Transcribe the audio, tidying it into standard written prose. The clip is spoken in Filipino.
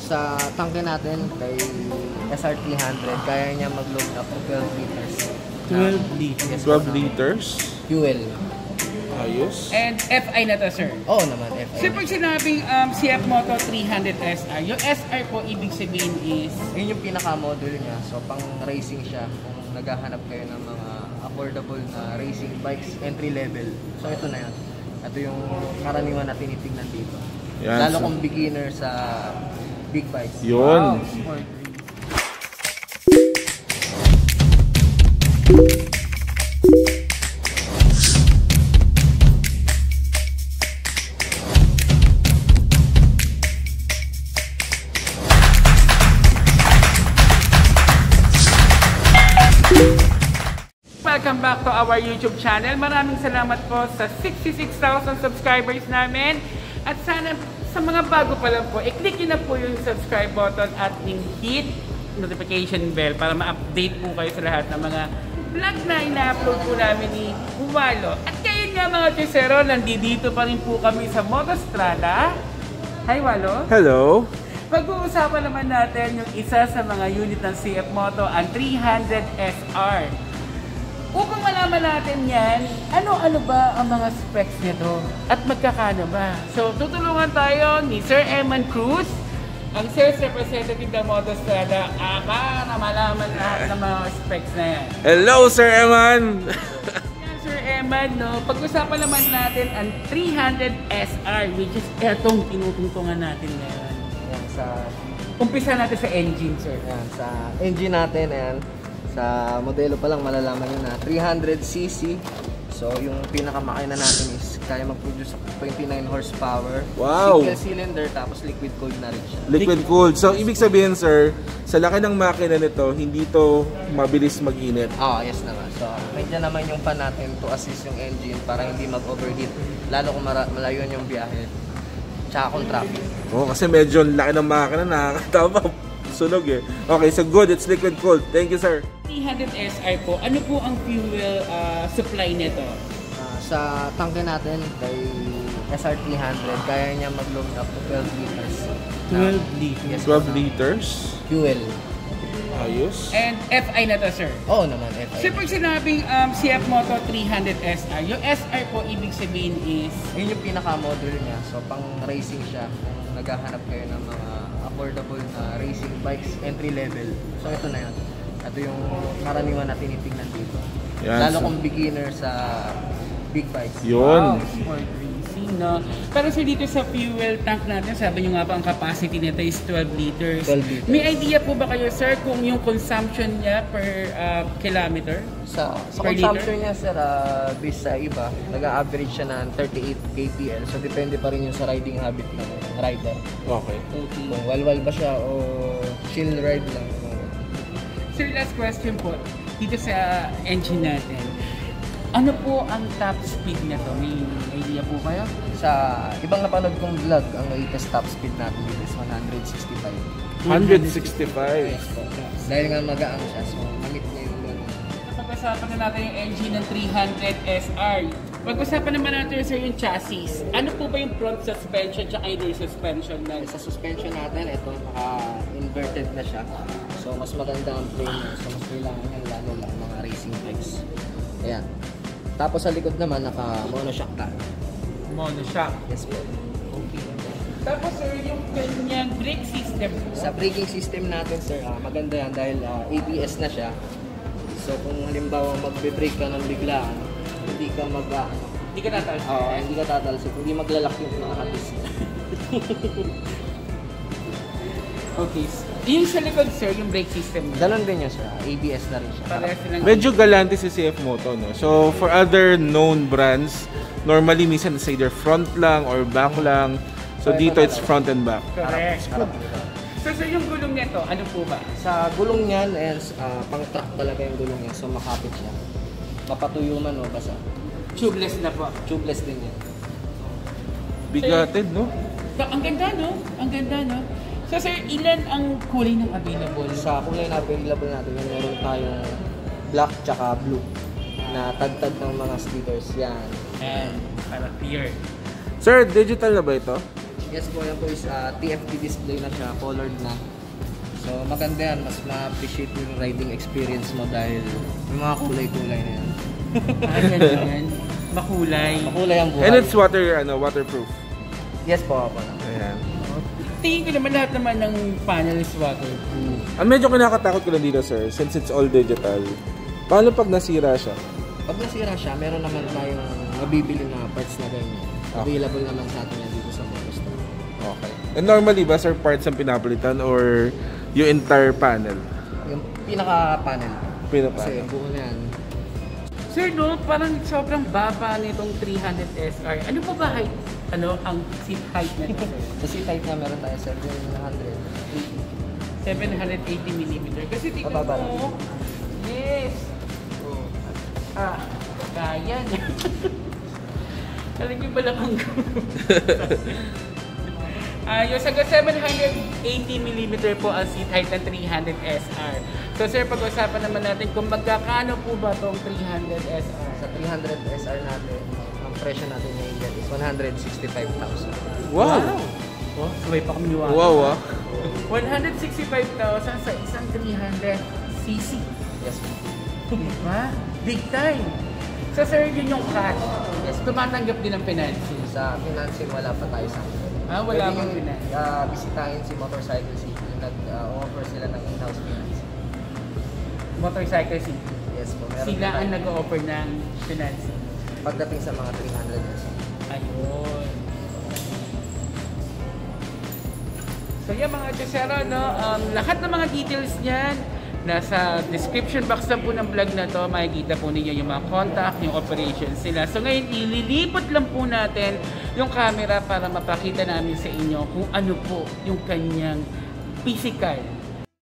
Sa tangke natin kay SR300, kaya niya mag-load up to 12 liters. 12 liters? 12 liters? Fuel. Ayos. And FI na to, sir? Oo naman, FI. So pag sinabing CF Moto 300 SR, yung SR po ibig sabihin is? Yun yung pinaka-module niya. So pang racing siya. Kung naghahanap kayo ng mga affordable na racing bikes, entry level. So ito na yan. Ito yung karaniwan na tinitingnan dito. Yan, lalo kung beginner sa big bikes. Yun. Wow. Welcome back to our YouTube channel. Maraming salamat po sa 66,000 subscribers namin. At sana sa mga bago pa lang po, i-click nyo na po yung subscribe button at hit notification bell para ma-update po kayo sa lahat ng mga vlog na ina-upload po namin ni Walo. At kayo nga mga Chusero, nandito pa rin po kami sa Motostrada. Hi Walo. Hello. Pag-uusapan naman natin yung isa sa mga unit ng CF Moto, ang 300 SR. Upang malaman natin yan, ano-ano ba ang mga specs nito at magkakano ba? So, tutulungan tayo ni Sir Eman Cruz, ang sales representative ng Motostrada, para malaman lahat ng mga specs na yan. Hello, Sir Eman! Yan, Sir Eman, no? Pag-usapan naman natin ang 300 SR, which is etong tinutungtungan natin ngayon. Yan, Umpisa natin sa engine, sir. Yan, sa engine natin, ayan. Sa modelo pa lang malalaman nyo na 300cc. So yung pinakamakina natin is kaya mag-produce 29 horsepower. Wow! Single cylinder tapos liquid cooled na rin siya. Liquid cooled. So ibig sabihin, sir, sa laki ng makina nito, hindi to mabilis mag-init. Yes naman. So medyo naman yung fan natin to assist yung engine para hindi mag-overheat. Lalo kung malayo yung biyahe. Tsaka kung traffic. Kasi medyo laki ng makina, nakakatawa. Sunog eh. Okay, so good. It's liquid cooled. Thank you, sir. 300 SR po, ano po ang fuel supply nito? Sa tangke natin kay SR300, kaya niya mag-load up to 12 liters. 12 liters? 12 liters? Fuel. Ayos. And FI na to, sir? Oo naman, FI. So pag sinabing CF Moto 300 SR, yung SR po ibig sabihin is? Yun yung pinaka-module niya. So pang racing siya. Kung naghahanap kayo ng mga affordable na racing bikes, entry level. So ito na yan. Ito yung karaniwan na tinitingnan dito. Yan, lalo kung beginner sa big bikes. Yun. Wow, sport racing, no? Pero sir, dito sa fuel tank natin, sabi nyo nga pa ang capacity nito is 12 liters. 12 liters. May idea po ba kayo, sir, kung yung consumption niya per kilometer? Sa per consumption liter? niya, sir, based sa iba, nag-a-average siya ng 38 kpl. So depende pa rin yung sa riding habit ng rider. Okay. Kung walwal ba siya o chill ride lang. Sir, last question po. Dito sa engine natin, ano po ang top speed na to? May idea po kayo? Sa ibang napanood kong vlog, ang latest top speed natin dito is 165. 165. Dahil nga magaang siya, so mamit niya yung gano'n. Pag-usapan na natin yung engine ng 300 SR. Pag-usapan naman natin, sir, yung chassis. Ano po ba yung front suspension at rear suspension na? Sa suspension natin, ito naka-inverted na siya. So mas maganda ang plane niya. So mas kailangan niya lalo lang mga racing bikes. Ayan. Tapos sa likod naman, naka-monoshock tayo. Monoshock. Yes po. Okay. Tapos sir, yung kanyang brake system. Sa braking system natin, sir, maganda yan dahil ABS na siya. So kung halimbawa magbe-brake ka ng biglaan, hindi ka Hindi ka tatalsik. hindi ka tatalsik, hindi maglalak yung mga katis. Okay. Yung sa likod, sir, yung brake system niya. Ganon din yun, sir. ABS na rin siya. Parehas silang- Medyo galante si CF Moto, no? So, for other known brands, normally minsan it's either front lang or back lang. So, dito it's front and back. Correct. So, sir, yung gulong nito, ano po ba? Sa gulong niyan, pang truck talaga yung gulong niya. So makapit siya. Mapatuyo man o basa. Tubeless na po. Tubeless din yan. Bigated, no? So, ang ganda, no? Ang ganda, no? So, sir, ilan ang kulay ng available? Sa kulay na available natin, meron tayong black tsaka blue na tagtad ng mga stickers. Yan. And para clear. Sir, digital na ba ito? Yes po, yan po is TFT display na siya, colored na. So maganda yan, mas ma-appreciate yung riding experience mo dahil may mga kulay-kulay na yan. Ganyan. Makulay. Makulay ang buhay. And it's waterproof. Yes po, ako na. Ayan. Tingin ko naman lahat naman ng panel is waterproof. Ang medyo kinakatakot ko lang dito, sir, since it's all digital. Paano pag nasira siya? Pag nasira siya, meron naman tayong mabibili na parts na ganyan. Available naman sa atin yan dito sa Motorstore. Okay. And normally ba, sir, parts ang pinapalitan or yung entire panel? Yung pinaka-panel. Kasi buo na yan. Sir, no, parang sobrang baba nitong 300 SR. Ano po ba height? Ang seat height na ito, sir? Sa seat height na meron tayo 780mm. Kasi tingnan Mababa mo. Yes. Kaya niya. Alam niyo ba lang ang yung sa 780mm po ang seat height ng 300 SR. So sir, pag-usapan naman natin kung magkakano po ba itong 300 SR? Sa 300 SR natin, ang presyo natin ngayon dyan is 165,000. Wow! Oh, sabay pa kami niwala. Wow, 165,000 sa isang 300cc. Yes po. Diba? Big time! So sir, yun yung cash. Yes, tumatanggap din ng financing. Sa financing, wala pa tayo sa akin. Wala pang financing. Bisitahin si Motorcycle City. Nag-offer sila ng in-house financing. Motorcycle City. Yes po. Meron Sila din ang tayo. nag-offer ng financing. Pagdating sa mga 300 SR. Ayun. So yan mga Chesero, no? Lahat ng mga details niyan nasa description box lang po ng vlog na to. Makikita po ninyo yung mga contact, yung operations nila. So ngayon, ililipot lang po natin yung camera para mapakita namin sa inyo kung ano po yung kanyang physical